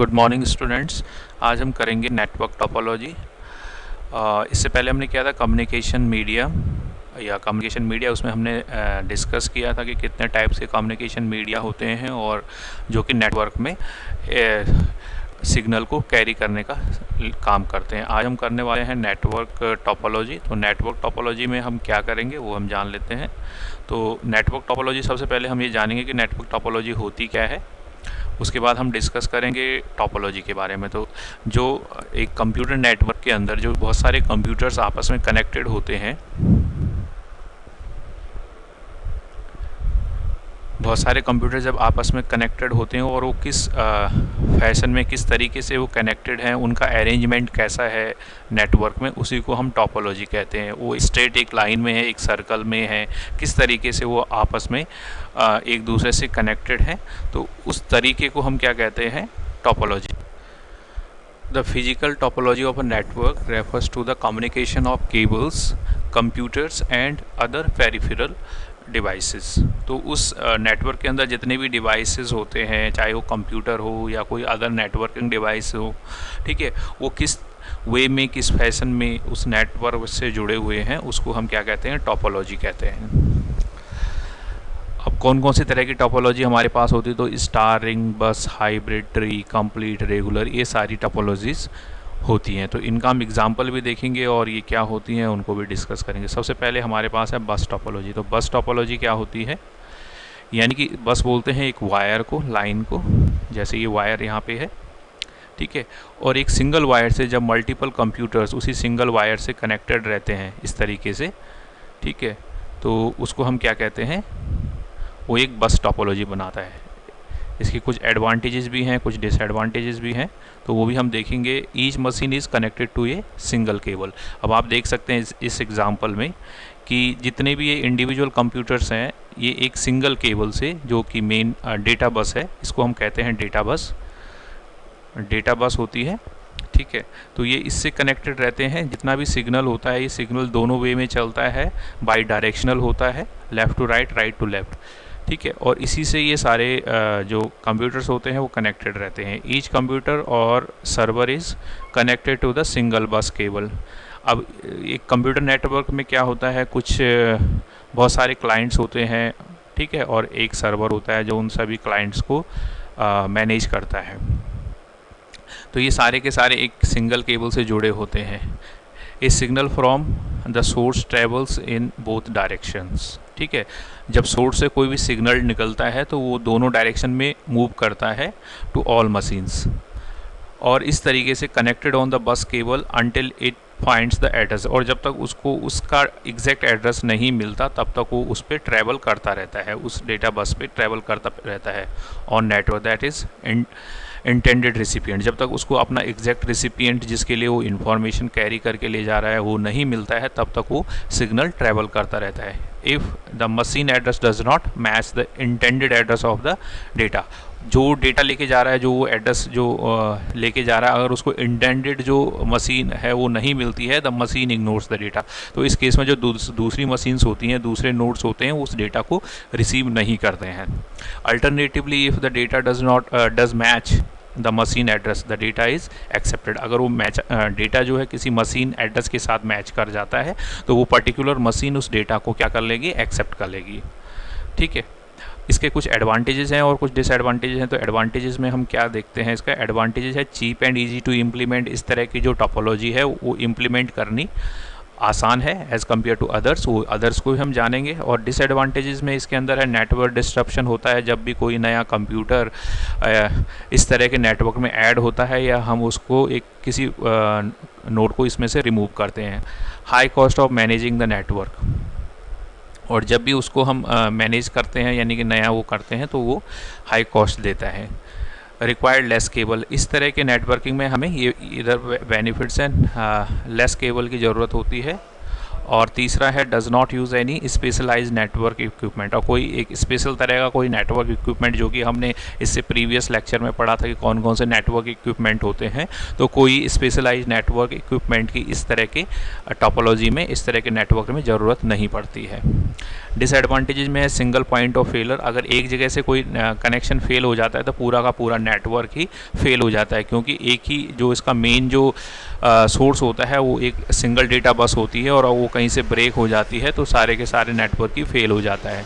Good morning students. आज हम करेंगे नेटवर्क टोपोलॉजी। इससे पहले हमने किया था कम्युनिकेशन मीडिया उसमें हमने डिस्कस किया था कि कितने टाइप्स के कम्युनिकेशन मीडिया होते हैं और जो कि नेटवर्क में सिग्नल को कैरी करने का काम करते हैं। आज हम करने वाले हैं नेटवर्क टोपोलॉजी। तो नेटवर्क टोपोलॉजी में हम क्या करेंगे वो हम जान लेते हैं। तो नेटवर्क टोपोलॉजी, सबसे पहले हम ये जानेंगे कि नेटवर्क टोपोलॉजी होती क्या है। उसके बाद हम डिस्कस करेंगे टोपोलॉजी के बारे में। तो जो एक कंप्यूटर नेटवर्क के अंदर जो बहुत सारे कंप्यूटर्स आपस में कनेक्टेड होते हैं, बहुत सारे कंप्यूटर जब आपस में कनेक्टेड होते हैं और वो किस फैशन में, किस तरीके से वो कनेक्टेड हैं, उनका अरेंजमेंट कैसा है नेटवर्क में, उसी को हम टोपोलॉजी कहते हैं। वो स्ट्रेट एक लाइन में है, एक सर्कल में है, किस तरीके से वो आपस में एक दूसरे से कनेक्टेड हैं, तो उस तरीके को हम क्या कहते हैं, topology. The physical topology of a network refers to the communication of cables, computers and other peripheral devices. तो उस नेटवर्क के अंदर जितने भी डिवाइसेस होते हैं, चाहे वो कंप्यूटर हो या कोई अदर नेटवर्किंग डिवाइस हो, ठीक है, वो किस वे में, किस फैशन में उस नेटवर्क से जुड़े हुए हैं, उसको हम क्या कहते हैं, टोपोलॉजी कहते हैं। अब कौन कौन सी तरह की टोपोलॉजी हमारे पास होती है, तो स्टार, रिंग, बस, हाइब्रिड, ट्री, कंप्लीट, रेगुलर, ये सारी टोपोलॉजीज़ होती हैं। तो इनका हम एग्जाम्पल भी देखेंगे और ये क्या होती हैं उनको भी डिस्कस करेंगे। सबसे पहले हमारे पास है बस टोपोलॉजी। तो बस टोपोलॉजी क्या होती है, यानी कि बस बोलते हैं एक वायर को, लाइन को, जैसे ये वायर यहाँ पे है, ठीक है, और एक सिंगल वायर से जब मल्टीपल कंप्यूटर्स उसी सिंगल वायर से कनेक्टेड रहते हैं इस तरीके से, ठीक है, तो उसको हम क्या कहते हैं, वो एक बस टोपोलॉजी बनाता है। इसकी कुछ एडवांटेजेस भी हैं, कुछ डिसएडवांटेजेस भी हैं, तो वो भी हम देखेंगे। Each machine is connected to a single cable. अब आप देख सकते हैं इस एग्जांपल में कि जितने भी ये इंडिविजुअल कंप्यूटर्स हैं, ये एक सिंगल केबल से, जो कि मेन डेटा बस है, इसको हम कहते हैं डेटा बस होती है, ठीक है। तो ये इससे कनेक्टेड रहते हैं। जितना भी सिग्नल होता है, ये सिग्नल दोनों वे में चलता है, बाई डायरेक्शनल होता है, left to right, right to left, ठीक है, और इसी से ये सारे जो कंप्यूटर्स होते हैं वो कनेक्टेड रहते हैं। ईच कंप्यूटर और server is connected to the single bus cable. अब एक कंप्यूटर नेटवर्क में क्या होता है, कुछ बहुत सारे क्लाइंट्स होते हैं, ठीक है, और एक सर्वर होता है जो उन सभी क्लाइंट्स को मैनेज करता है। तो ये सारे के सारे एक सिंगल केबल से जुड़े होते हैं। A signal from the source travels in both directions, ठीक है। जब सोर्स से कोई भी सिग्नल निकलता है तो वो दोनों डायरेक्शन में मूव करता है टू ऑल मशीन्स, और इस तरीके से connected on the bus cable until it finds the address. और जब तक उसको उसका एग्जैक्ट एड्रेस नहीं मिलता तब तक वो उस पर ट्रैवल करता रहता है, उस डेटा बस पे ट्रैवल करता रहता है on network, that is intended recipient. जब तक उसको अपना एग्जैक्ट रिसिपिएंट जिसके लिए वो इन्फॉर्मेशन कैरी करके ले जा रहा है वो नहीं मिलता है, तब तक वो सिग्नल ट्रैवल करता रहता है। If the machine address does not match the intended address of the data, जो डेटा लेके जा रहा है, जो एड्रेस जो लेके जा रहा है, अगर उसको इंटेंडेड जो मशीन है वो नहीं मिलती है, the machine ignores the data. तो इस केस में जो दूसरी मशीन्स होती हैं, दूसरे नोड्स होते हैं, उस डेटा को रिसीव नहीं करते हैं। Alternatively if the data does match the machine address, the data is accepted. अगर वो डेटा जो है किसी मशीन एड्रेस के साथ मैच कर जाता है तो वो पर्टिकुलर मशीन उस डेटा को क्या कर लेगी, एक्सेप्ट कर लेगी, ठीक है। इसके कुछ एडवांटेजेस हैं और कुछ डिसएडवांटेजेस हैं। तो एडवांटेजेस में हम क्या देखते हैं, इसका एडवांटेजेस है cheap and easy to implement. इस तरह की जो टोपोलॉजी है वो इम्प्लीमेंट करनी आसान है एज़ कम्पेयर टू अदर्स, वो अदर्स को भी हम जानेंगे। और डिसएडवांटेजेस में इसके अंदर है नेटवर्क डिस्ट्रप्शन होता है। जब भी कोई नया कंप्यूटर इस तरह के नेटवर्क में ऐड होता है या हम उसको एक किसी नोड को इसमें से रिमूव करते हैं। High cost of managing the network, और जब भी उसको हम मैनेज करते हैं यानी कि नया वो करते हैं तो वो हाई कॉस्ट देता है। रिक्वायर्ड लेस केबल, इस तरह के नेटवर्किंग में हमें ये इधर बेनिफिट्स हैं, लेस केबल की ज़रूरत होती है और तीसरा है does not use any specialize network equipment, और कोई एक स्पेशल तरह का कोई नेटवर्क इक्विपमेंट, जो कि हमने इससे प्रीवियस लेक्चर में पढ़ा था कि कौन कौन से नेटवर्क इक्विपमेंट होते हैं, तो कोई स्पेशलाइज नेटवर्क इक्विपमेंट की इस तरह के टोपोलॉजी में, इस तरह के नेटवर्क में ज़रूरत नहीं पड़ती है। डिसएडवांटेजेस में है सिंगल पॉइंट ऑफ फेलर, अगर एक जगह से कोई कनेक्शन फेल हो जाता है तो पूरा का पूरा नेटवर्क ही फेल हो जाता है, क्योंकि एक ही जो इसका मेन जो सोर्स होता है वो एक सिंगल डेटा बस होती है, और वो कहीं से ब्रेक हो जाती है तो सारे के सारे नेटवर्क ही फेल हो जाता है।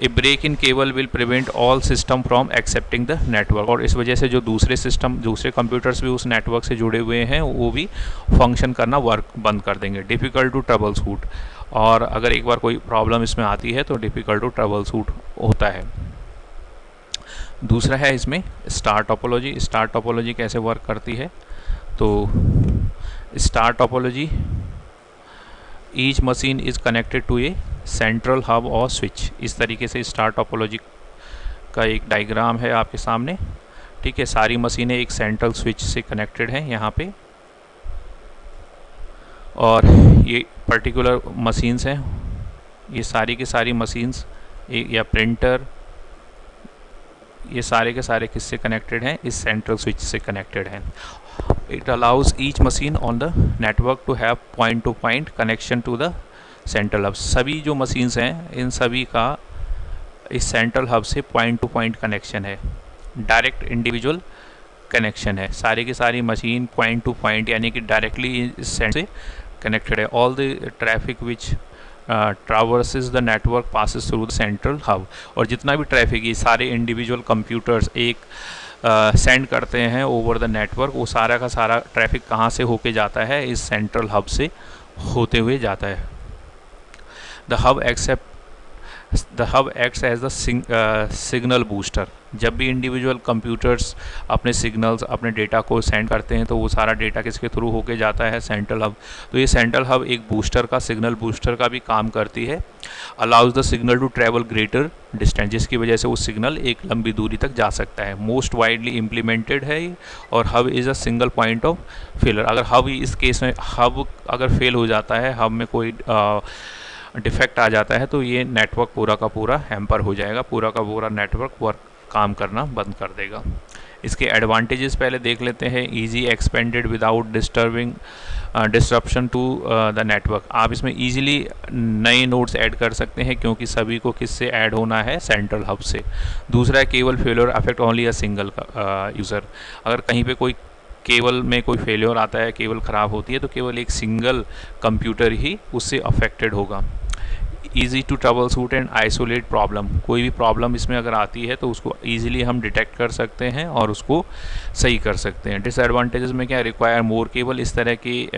A break in cable will prevent all system from accepting the network, और इस वजह से जो दूसरे सिस्टम, दूसरे कंप्यूटर्स भी उस नेटवर्क से जुड़े हुए हैं वो भी फंक्शन करना, वर्क बंद कर देंगे। डिफ़िकल्ट टू ट्रबल शूट, और अगर एक बार कोई प्रॉब्लम इसमें आती है तो डिफ़िकल्ट टू ट्रबल शूट होता है। दूसरा है इसमें स्टार टोपोलॉजी। स्टार टोपोलॉजी कैसे वर्क करती है, तो star topology, each machine is connected to a central hub और स्विच। इस तरीके से स्टार टोपोलॉजी का एक डायग्राम है आपके सामने, ठीक है। सारी मशीनें एक सेंट्रल स्विच से कनेक्टेड हैं यहाँ पे, और ये पर्टिकुलर मशीन्स हैं, ये सारी की सारी मशीन्स या प्रिंटर, ये सारे के सारे किससे कनेक्टेड हैं, इस सेंट्रल स्विच से कनेक्टेड हैं। It allows each machine on the network to have point to point connection to the central hub. सभी जो मशीन्स हैं इन सभी का इस सेंट्रल हब से पॉइंट टू पॉइंट कनेक्शन है, डायरेक्ट इंडिविजुअल कनेक्शन है। सारी की सारी मशीन पॉइंट टू पॉइंट यानी कि डायरेक्टली इस सेंट्रल से कनेक्टेड है। All the traffic which traverses the network passes through the central hub, और जितना भी ट्रैफिक ये सारे इंडिविजुअल कंप्यूटर्स एक सेंड करते हैं ओवर द नेटवर्क, वो सारा का सारा ट्रैफिक कहाँ से होके जाता है, इस सेंट्रल हब से होते हुए जाता है। The hub acts as the signal booster. जब भी इंडिविजुअल कंप्यूटर्स अपने सिग्नल्स, अपने डेटा को सेंड करते हैं तो वो सारा डेटा किसके थ्रू होके जाता है, सेंट्रल हब। तो ये सेंट्रल हब एक बूस्टर का, सिग्नल बूस्टर का भी काम करती है। Allows the signal to travel greater distance, जिसकी वजह से वो सिग्नल एक लंबी दूरी तक जा सकता है। मोस्ट वाइडली इम्प्लीमेंटेड है ये, और hub is a single point of failure. अगर हब, इस केस में हब अगर फेल हो जाता है, हब में कोई डिफेक्ट आ जाता है, तो ये नेटवर्क पूरा का पूरा हैम्पर हो जाएगा, पूरा का पूरा नेटवर्क वर्क काम करना बंद कर देगा। इसके एडवांटेजेस पहले देख लेते हैं। Easy expanded without disruption to the network. आप इसमें इजीली नए नोड्स ऐड कर सकते हैं, क्योंकि सभी को किससे ऐड होना है, सेंट्रल हब से। दूसरा है केवल failure affect only a single user. अगर कहीं पे कोई केबल में कोई फेलियर आता है, केबल ख़राब होती है, तो केवल एक सिंगल कंप्यूटर ही उससे अफेक्टेड होगा। Easy to troubleshoot and isolate problem. कोई भी प्रॉब्लम इसमें अगर आती है तो उसको ईजिली हम डिटेक्ट कर सकते हैं और उसको सही कर सकते हैं। डिसएडवांटेजेस में क्या, रिक्वायर मोर केबल। इस तरह की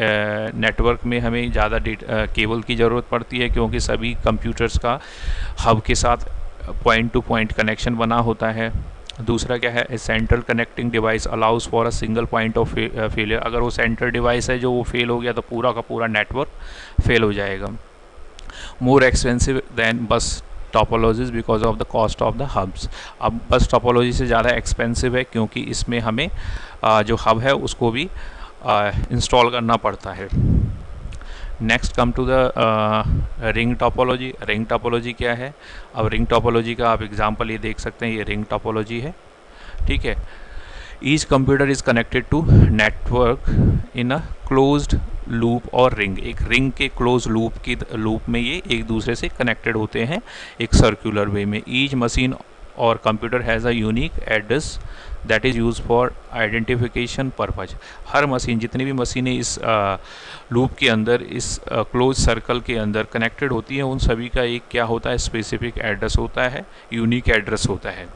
नेटवर्क में हमें ज़्यादा केबल की ज़रूरत पड़ती है, क्योंकि सभी कंप्यूटर्स का हब के साथ पॉइंट टू पॉइंट कनेक्शन बना होता है। दूसरा क्या है, central connecting device allows for a single point of failure. अगर वो सेंट्रल डिवाइस है जो वो फेल हो गया तो पूरा का पूरा नेटवर्क फेल हो जाएगा। More expensive than bus topologies because of the cost of the hubs. अब बस टोपोलॉजी से ज़्यादा एक्सपेंसिव है, क्योंकि इसमें हमें जो हब है उसको भी इंस्टॉल करना पड़ता है। Next come to the ring topology. Ring topology क्या है, अब रिंग टोपोलॉजी का आप एग्जांपल ये देख सकते हैं, ये रिंग टोपोलॉजी है, ठीक है। Each computer is connected to network in a closed loop और रिंग। एक रिंग के क्लोज लूप में ये एक दूसरे से कनेक्टेड होते हैं एक सर्कुलर वे में। ईच मशीन और computer has a unique address that is use for identification purpose. Her machine, जितनी भी मशीनें इस लूप के अंदर, इस क्लोज सर्कल के अंदर कनेक्टेड होती हैं, उन सभी का एक क्या होता है, स्पेसिफिक एड्रेस होता है, यूनिक एड्रेस होता है।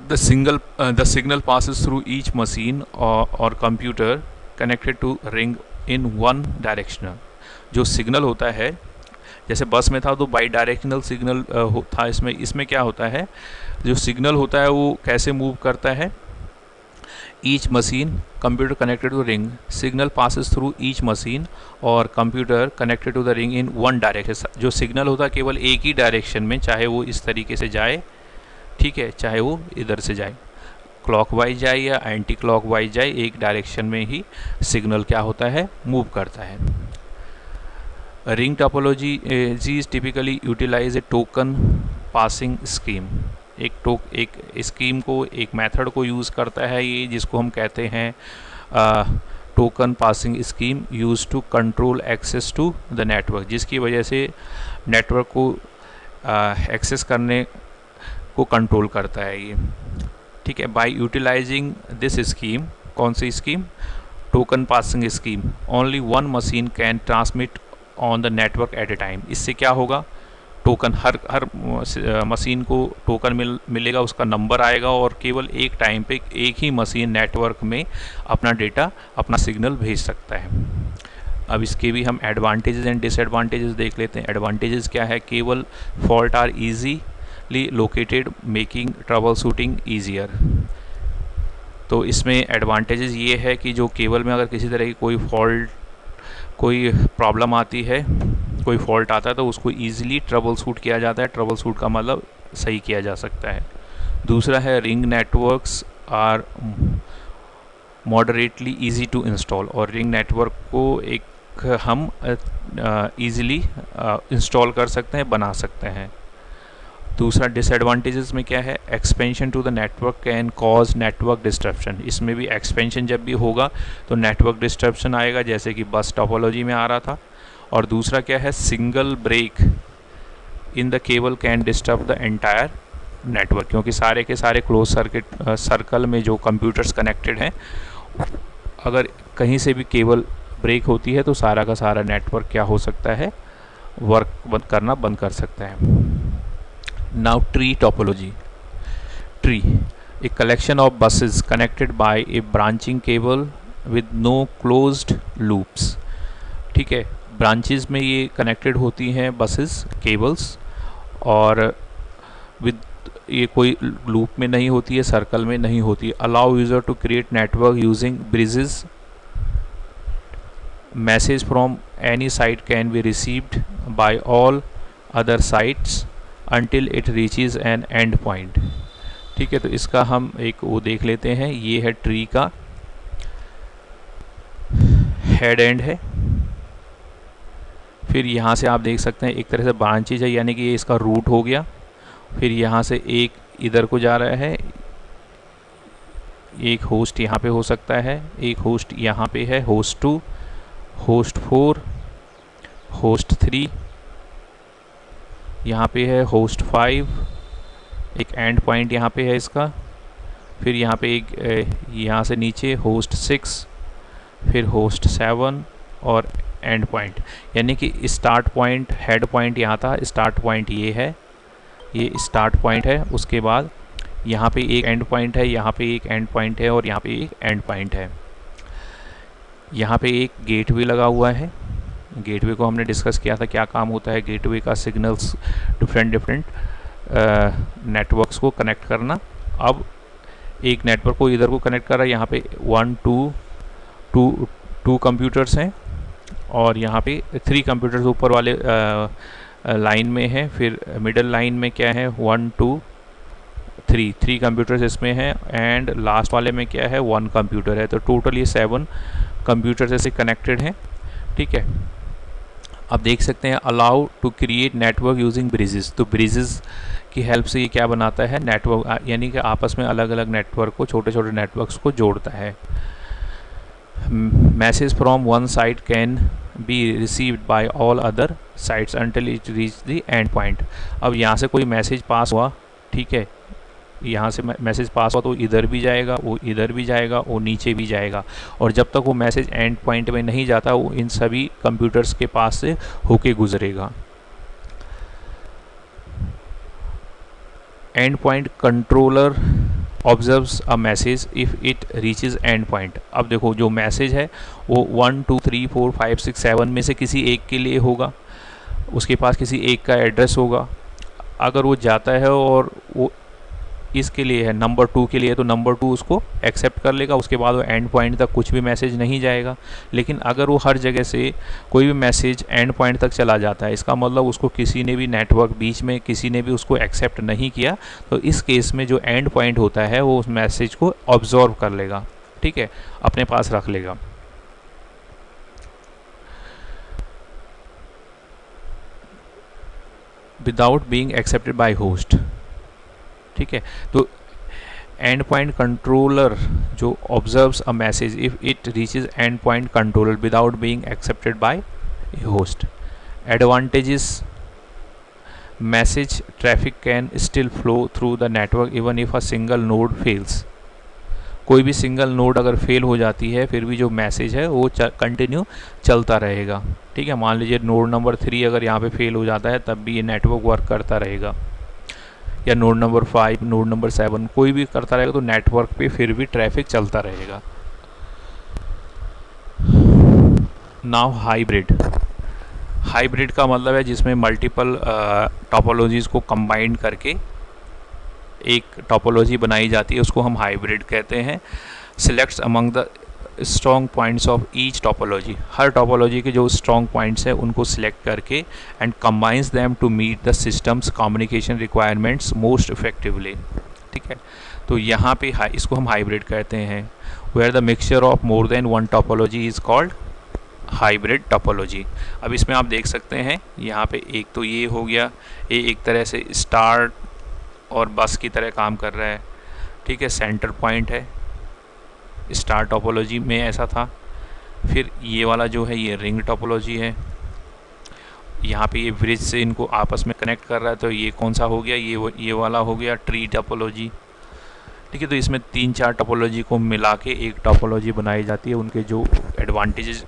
The signal passes through each machine और computer connected to ring in one directional. जो सिग्नल होता है, जैसे बस में था तो बाई डायरेक्शनल सिग्नल था, इसमें क्या होता है, जो सिग्नल होता है वो कैसे मूव करता है, each machine computer connected to ring, signal passes through each machine और computer connected to the ring in one direction. जो सिग्नल होता है केवल एक ही डायरेक्शन में, चाहे वो इस तरीके से जाए, ठीक है, चाहे वो इधर से जाए, क्लॉकवाइज जाए या एंटी क्लॉकवाइज जाए, एक डायरेक्शन में ही सिग्नल क्या होता है, मूव करता है। Ring topology is typically utilize a token passing scheme. एक स्कीम को, एक मेथड को यूज़ करता है ये, जिसको हम कहते हैं token passing scheme, use to control access to the network, जिसकी वजह से नेटवर्क को एक्सेस करने को कंट्रोल करता है ये। ठीक है, बाय यूटिलाइजिंग दिस स्कीम, कौन सी scheme? Token passing scheme, only one machine can transmit on the network at a time. इससे क्या होगा? टोकन, हर मशीन को टोकन मिलेगा, उसका नंबर आएगा और केवल एक टाइम पे एक ही मशीन नेटवर्क में अपना डेटा, अपना सिग्नल भेज सकता है। अब इसके भी हम एडवांटेजेस एंड डिसएडवांटेजेस देख लेते हैं। एडवांटेजेस क्या है? Cable fault are easily located, making troubleshooting easier. तो इसमें एडवांटेजेस ये है कि जो केबल में अगर किसी तरह की कोई प्रॉब्लम आती है, कोई फॉल्ट आता है, तो उसको ईजिली ट्रबल शूट किया जाता है। ट्रबल शूट का मतलब सही किया जा सकता है। दूसरा है ring networks are moderately easy to install, और रिंग नेटवर्क को एक हम ईजिली इंस्टॉल कर सकते हैं, बना सकते हैं। दूसरा डिसएडवांटेजेस में क्या है? Expansion to the network can cause network disruption. इसमें भी एक्सपेंशन जब भी होगा तो नेटवर्क डिस्ट्रप्शन आएगा, जैसे कि बस टोपोलॉजी में आ रहा था। और दूसरा क्या है? Single break in the cable can disturb the entire network, क्योंकि सारे के सारे क्लोज सर्कल में जो कंप्यूटर्स कनेक्टेड हैं, अगर कहीं से भी केबल ब्रेक होती है तो सारा का सारा नेटवर्क क्या हो सकता है? वर्क करना बंद कर सकता है। Now tree topology. Tree, a collection of buses connected by a branching cable with no closed loops। ठीक है, ब्रांचेस में ये कनेक्टेड होती हैं बसेस, केबल्स, और विद ये कोई लूप में नहीं होती है, सर्कल में नहीं होती है। Allow user to create network using bridges, message from any site can be received by all other sites until it reaches an end point। ठीक है, तो इसका हम एक वो देख लेते हैं। ये है ट्री का हेड एंड है। फिर यहाँ से आप देख सकते हैं एक तरह से ब्रांचेज है, यानी कि ये इसका रूट हो गया। फिर यहाँ से एक इधर को जा रहा है, एक होस्ट यहाँ पे हो सकता है, एक होस्ट यहाँ पे है, होस्ट 2, होस्ट 4, होस्ट 3, यहाँ पे है होस्ट 5, एक एंड पॉइंट यहाँ पे है इसका। फिर यहाँ पे एक यहाँ से नीचे होस्ट 6, फिर होस्ट 7 और एंड पॉइंट, यानी कि स्टार्ट पॉइंट, हेड पॉइंट यहाँ था, स्टार्ट पॉइंट ये है, ये स्टार्ट पॉइंट है। उसके बाद यहाँ पे एक एंड पॉइंट है, यहाँ पे एक एंड पॉइंट है और यहाँ पे एक एंड पॉइंट है। यहाँ पे एक गेटवे लगा हुआ है। गेटवे को हमने डिस्कस किया था, क्या काम होता है गेटवे का? सिग्नल्स डिफरेंट नेटवर्क्स को कनेक्ट करना। अब एक नेटवर्क को इधर को कनेक्ट कर रहा है, यहाँ पे 1 2 कंप्यूटर्स हैं और यहाँ पे 3 कंप्यूटर्स ऊपर वाले लाइन में हैं। फिर मिडल लाइन में क्या है? 1 2 3 कंप्यूटर्स इसमें हैं, एंड लास्ट वाले में क्या है? 1 कंप्यूटर है। तो टोटल ये 7 कंप्यूटर्स ऐसे कनेक्टेड हैं। ठीक है, आप देख सकते हैं allow to create network using bridges. तो ब्रिजेस की हेल्प से ये क्या बनाता है? नेटवर्क, यानी कि आपस में अलग अलग नेटवर्क को, छोटे छोटे नेटवर्क्स को जोड़ता है। Message from one site can be received by all other sites until it reach the end point. अब यहाँ से कोई मैसेज पास हुआ, ठीक है, यहाँ से मैसेज पास हुआ तो इधर भी जाएगा, वो इधर भी जाएगा, वो नीचे भी जाएगा, और जब तक वो मैसेज एंड पॉइंट में नहीं जाता वो इन सभी कंप्यूटर्स के पास से होके गुजरेगा। And point controller observes a message if it reaches and point. अब देखो जो मैसेज है वो 1 2 3 4 5 6 7 में से किसी एक के लिए होगा, उसके पास किसी एक का एड्रेस होगा। अगर वो जाता है और वो इसके लिए है नंबर 2 के लिए, तो नंबर 2 उसको एक्सेप्ट कर लेगा, उसके बाद वो एंड पॉइंट तक कुछ भी मैसेज नहीं जाएगा। लेकिन अगर वो हर जगह से कोई भी मैसेज एंड पॉइंट तक चला जाता है, इसका मतलब उसको किसी ने भी नेटवर्क बीच में किसी ने भी उसको एक्सेप्ट नहीं किया, तो इस केस में जो एंड पॉइंट होता है वो उस मैसेज को ऑब्जर्व कर लेगा, ठीक है, अपने पास रख लेगा। Without being accepted by host. ठीक है, तो एंड पॉइंट कंट्रोलर जो observes a message if it reaches and point controller without being accepted by A host. Advantages, message traffic can still flow through the network even if a single node fails. कोई भी single node अगर fail हो जाती है फिर भी जो message है वो कंटिन्यू चलता रहेगा। ठीक है, मान लीजिए नोड नंबर 3 अगर यहाँ पे फेल हो जाता है तब भी ये नेटवर्क वर्क करता रहेगा, या नोड नंबर 5, नोड नंबर 7, कोई भी करता रहेगा तो नेटवर्क पे फिर भी ट्रैफिक चलता रहेगा। Now hybrid. हाइब्रिड का मतलब है जिसमें मल्टीपल टोपोलॉजीज़ को कंबाइन करके एक टोपोलॉजी बनाई जाती है, उसको हम हाइब्रिड कहते हैं। Selects among the strong points of each topology, हर टोपोलॉजी के जो स्ट्रॉन्ग पॉइंट्स हैं उनको सिलेक्ट करके and combines them to meet the systems communication requirements most effectively. ठीक है, तो यहाँ पे इसको हम हाइब्रिड कहते हैं। Where the mixture of more than one topology is called hybrid topology. अब इसमें आप देख सकते हैं यहाँ पे एक तो ये हो गया, ये एक तरह से स्टार और बस की तरह काम कर रहा है। ठीक है, सेंटर पॉइंट है, स्टार टोपोलॉजी में ऐसा था। फिर ये वाला जो है ये रिंग टोपोलॉजी है, यहाँ पे ये ब्रिज से इनको आपस में कनेक्ट कर रहा है, तो ये कौन सा हो गया, ये वाला हो गया ट्री टोपोलॉजी। ठीक है, तो इसमें 3-4 टोपोलॉजी को मिला के एक टोपोलॉजी बनाई जाती है, उनके जो एडवांटेजेस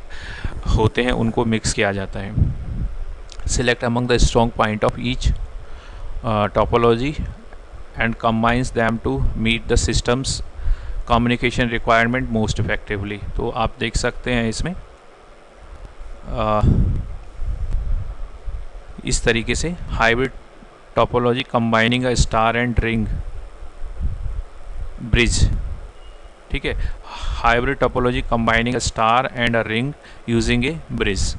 होते हैं उनको मिक्स किया जाता है। Select among the strong point of each topology and combines them to meet the systems communication requirement most effectively. तो आप देख सकते हैं इसमें इस तरीके से hybrid topology combining a star and ring bridge. ठीक है, hybrid topology combining a star and a ring using a bridge.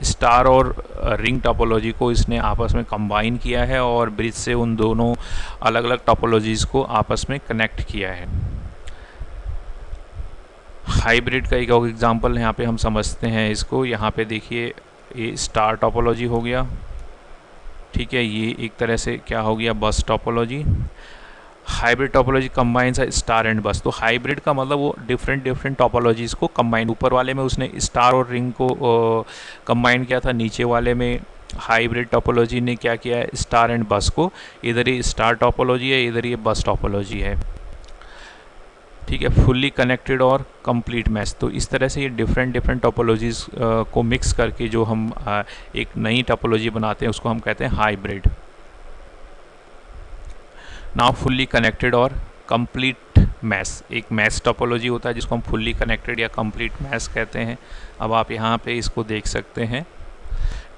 Star और रिंग टोपोलॉजी को इसने आपस में कंबाइन किया है और ब्रिज से उन दोनों अलग अलग टोपोलॉजीज़ को आपस में कनेक्ट किया है। हाइब्रिड का एक और एग्जांपल यहाँ पे हम समझते हैं इसको। यहाँ पे देखिए ये स्टार टोपोलॉजी हो गया। ठीक है, ये एक तरह से क्या हो गया, बस टोपोलॉजी। हाइब्रिड टोपोलॉजी कंबाइंस है स्टार एंड बस। तो हाइब्रिड का मतलब वो डिफरेंट टोपोलॉजीज़ को कंबाइन, ऊपर वाले में उसने स्टार और रिंग को कंबाइन किया था, नीचे वाले में हाइब्रिड टोपोलॉजी ने क्या किया है, स्टार एंड बस को। इधर ये स्टार टोपोलॉजी है, इधर ये बस टोपोलॉजी है। ठीक है, फुल्ली कनेक्टेड और कंप्लीट मैच। तो इस तरह से ये डिफरेंट टोपोलॉजीज़ को मिक्स करके जो हम एक नई टोपोलॉजी बनाते हैं उसको हम कहते हैं हाइब्रिड। नाउ फुल्ली कनेक्टेड और कंप्लीट मैश। एक मैश टोपोलॉजी होता है जिसको हम फुल्ली कनेक्टेड या कंप्लीट मैश कहते हैं। अब आप यहाँ पे इसको देख सकते हैं।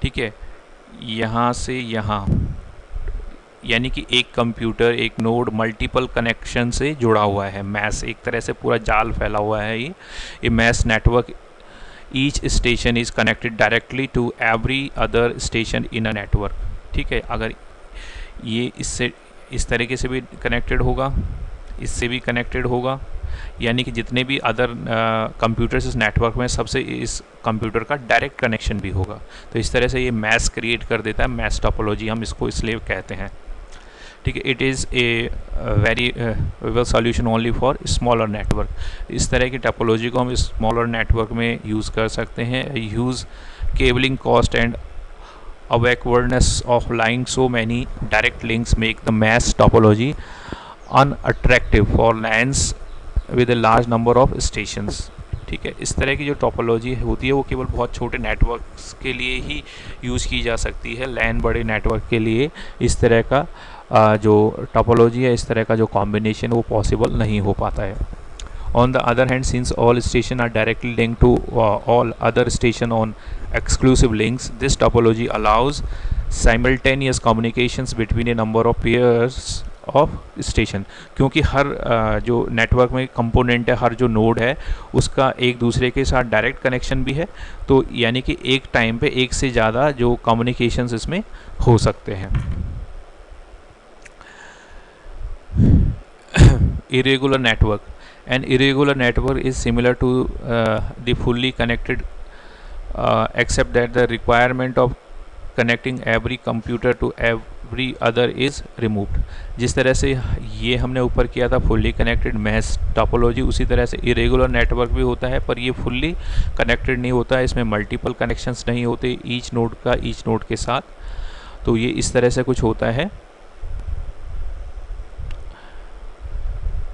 ठीक है, यहाँ से यहाँ, यानी कि एक कंप्यूटर, एक नोड मल्टीपल कनेक्शन से जुड़ा हुआ है। मैश एक तरह से पूरा जाल फैला हुआ है ये mesh network. Each station is connected directly to every other station in a network. ठीक है, अगर ये इससे इस तरीके से भी कनेक्टेड होगा, इससे भी कनेक्टेड होगा, यानी कि जितने भी अदर कंप्यूटर्स इस नेटवर्क में सबसे इस कंप्यूटर का डायरेक्ट कनेक्शन भी होगा। तो इस तरह से ये मैश क्रिएट कर देता है। मैश टोपोलॉजी हम इसको इसलिए कहते हैं। ठीक है, it is a very well solution only for smaller network. इस तरह की टोपोलॉजी को हम स्मॉलर नेटवर्क में यूज़ कर सकते हैं। Use cabling cost and awkwardness of laying so many direct links make the mesh topology unattractive for LANs with a large number of stations। ठीक है, इस तरह की जो टोपोलॉजी होती है वो केवल बहुत छोटे नेटवर्क्स के लिए ही यूज़ की जा सकती है। लैन बड़े नेटवर्क के लिए इस तरह का जो टोपोलॉजी है, इस तरह का जो कॉम्बिनेशन वो पॉसिबल नहीं हो पाता है। On the other hand, since all stations are directly linked to all other stations on exclusive links, this topology allows simultaneous communications between a number of pairs of station। क्योंकि हर जो network में component है, हर जो node है उसका एक दूसरे के साथ डायरेक्ट कनेक्शन भी है। तो यानी कि एक टाइम पे एक से ज़्यादा जो कम्युनिकेशंस इसमें हो सकते हैं। irregular network। An irregular network is similar to the fully connected except that the requirement of connecting every computer to every other is removed. जिस तरह से ये हमने ऊपर किया था फुल्ली कनेक्टेड मैश टोपोलॉजी, उसी तरह से इरेगुलर नेटवर्क भी होता है, पर ये फुल्ली कनेक्टेड नहीं होता है, इसमें मल्टीपल कनेक्शंस नहीं होते ईच नोड के साथ। तो ये इस तरह से कुछ होता है।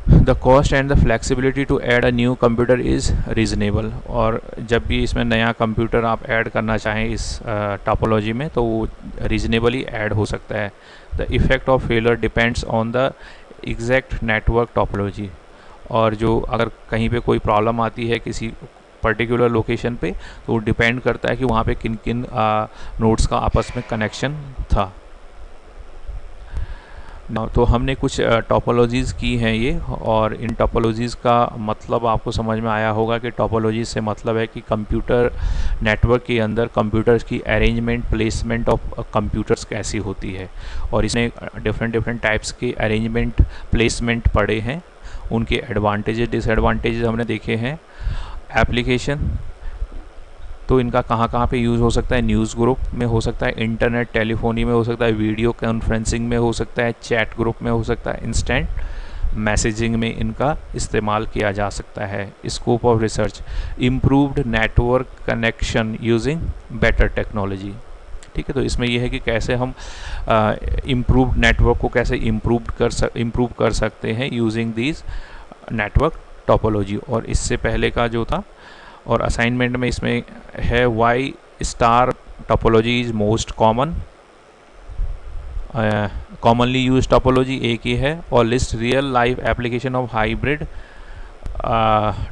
The cost and the flexibility to add a new computer is reasonable. और जब भी इसमें नया कंप्यूटर आप ऐड करना चाहें इस टोपोलॉजी में तो वो रीजनेबली ऐड हो सकता है। The effect of failure depends on the exact network topology. और जो अगर कहीं पे कोई प्रॉब्लम आती है किसी पर्टिकुलर लोकेशन पे तो वो डिपेंड करता है कि वहाँ पे किन किन नोड्स का आपस में कनेक्शन था। तो हमने कुछ टोपोलॉजीज़ की हैं ये, और इन टोपोलॉजीज़ का मतलब आपको समझ में आया होगा कि टोपोलॉजी से मतलब है कि कंप्यूटर नेटवर्क के अंदर कंप्यूटर्स की अरेंजमेंट प्लेसमेंट ऑफ कंप्यूटर्स कैसी होती है। और इसमें डिफरेंट टाइप्स के अरेंजमेंट प्लेसमेंट पड़े हैं, उनके एडवांटेजेस डिसएडवांटेजेस हमने देखे हैं। एप्लीकेशन तो इनका कहाँ पे यूज़ हो सकता है, न्यूज़ ग्रुप में हो सकता है, इंटरनेट टेलीफोनी में हो सकता है, वीडियो कॉन्फ्रेंसिंग में हो सकता है, चैट ग्रुप में हो सकता है, इंस्टेंट मैसेजिंग में इनका इस्तेमाल किया जा सकता है। Scope of research improved network connection using better technology. ठीक है, तो इसमें यह है कि कैसे हम इम्प्रूव्ड नेटवर्क को कैसे इम्प्रूव कर सकते हैं यूजिंग दीज नेटवर्क टोपोलॉजी। और इससे पहले का जो था और असाइनमेंट में इसमें है why star topology is most commonly use topology एक ही है। और list real life application of hybrid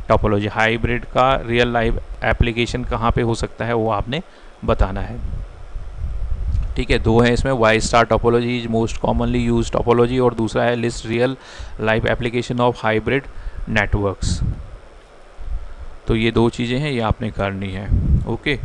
topology. Hybrid का रियल लाइफ एप्लीकेशन कहाँ पे हो सकता है वो आपने बताना है। ठीक है, दो है इसमें, why star topology is most commonly use topology और दूसरा है list real life application of hybrid networks. तो ये दो चीज़ें हैं, ये आपने करनी है। ओके।